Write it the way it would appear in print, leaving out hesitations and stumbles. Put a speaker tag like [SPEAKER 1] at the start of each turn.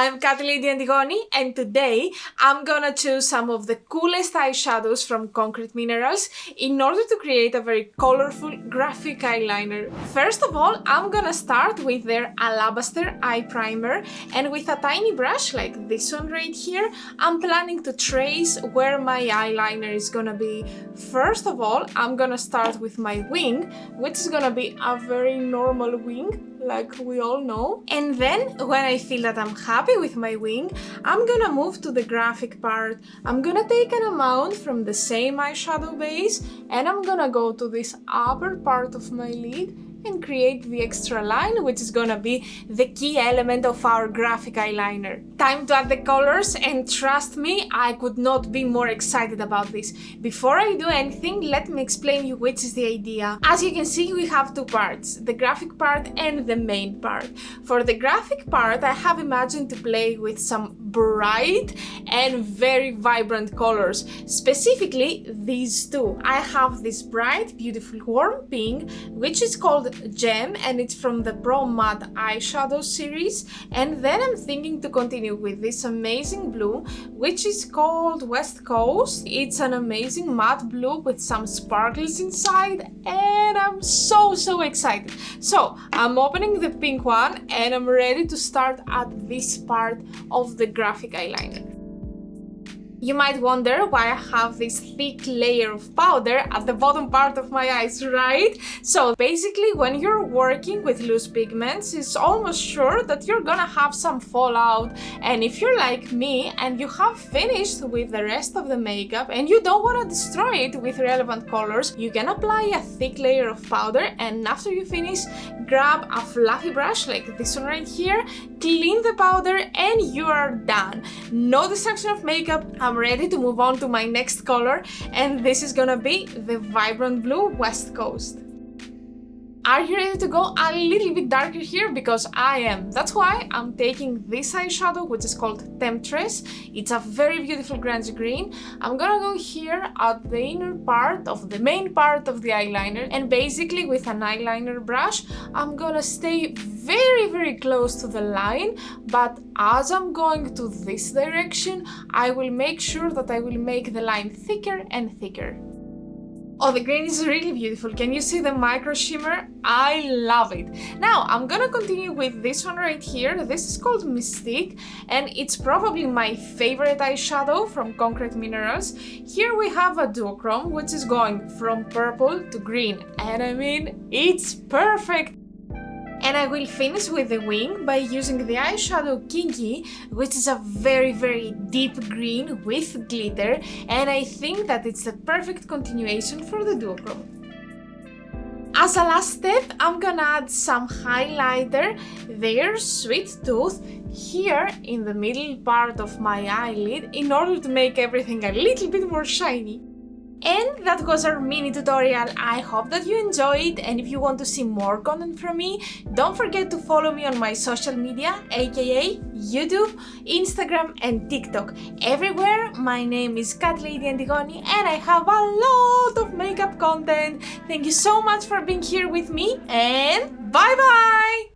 [SPEAKER 1] I'm Catlady Antigoni, and today I'm gonna choose some of the coolest eyeshadows from Concrete Minerals in order to create a very colorful graphic eyeliner. First of all, I'm gonna start with their Alabaster Eye Primer, and with a tiny brush like this one right here, I'm planning to trace where my eyeliner is gonna be. First of all, I'm gonna start with my wing, which is gonna be a very normal wing, like we all know. And then, when I feel that I'm happy with my wing, I'm gonna move to the graphic part. I'm gonna take an amount from the same eyeshadow base, and I'm gonna go to this upper part of my lid and create the extra line, which is gonna be the key element of our graphic eyeliner. Time to add the colors, and trust me, I could not be more excited about this. Before I do anything, let me explain you which is the idea. As you can see, we have two parts, the graphic part and the main part. For the graphic part, I have imagined to play with some bright and very vibrant colors, specifically these two. I have this bright, beautiful, warm pink, which is called Gem, and it's from the Pro Matte Eyeshadow series. And then I'm thinking to continue with this amazing blue, which is called West Coast. It's an amazing matte blue with some sparkles inside, and I'm so excited. So I'm opening the pink one, and I'm ready to start at this part of the graphic eyeliner. You might wonder why I have this thick layer of powder at the bottom part of my eyes, right? So basically, when you're working with loose pigments, it's almost sure that you're gonna have some fallout. And if you're like me and you have finished with the rest of the makeup and you don't want to destroy it with relevant colors, you can apply a thick layer of powder, and after you finish, grab a fluffy brush like this one right here, clean the powder, and you are done. No destruction of makeup. I'm ready to move on to my next color, and this is gonna be the vibrant blue West Coast. Are you ready to go a little bit darker here? Because I am. That's why I'm taking this eyeshadow, which is called Temptress. It's a very beautiful grungy green. I'm gonna go here at the inner part of the main part of the eyeliner, and basically with an eyeliner brush, I'm gonna stay very close to the line, but as I'm going to this direction, I will make sure that I will make the line thicker and thicker. Oh, the green is really beautiful. Can you see the micro shimmer? I love it. Now, I'm gonna continue with this one right here. This is called Mystique, and it's probably my favorite eyeshadow from Concrete Minerals. Here we have a duochrome, which is going from purple to green, and I mean, it's perfect. And I will finish with the wing by using the eyeshadow Kinky, which is a very deep green with glitter, and I think that it's the perfect continuation for the duochrome. As a last step, I'm gonna add some highlighter, their Sweet Tooth, here in the middle part of my eyelid in order to make everything a little bit more shiny. And that was our mini tutorial. I hope that you enjoyed, and if you want to see more content from me, don't forget to follow me on my social media, aka YouTube, Instagram and TikTok. Everywhere, my name is Catlady Antigoni, and I have a lot of makeup content. Thank you so much for being here with me, and bye bye!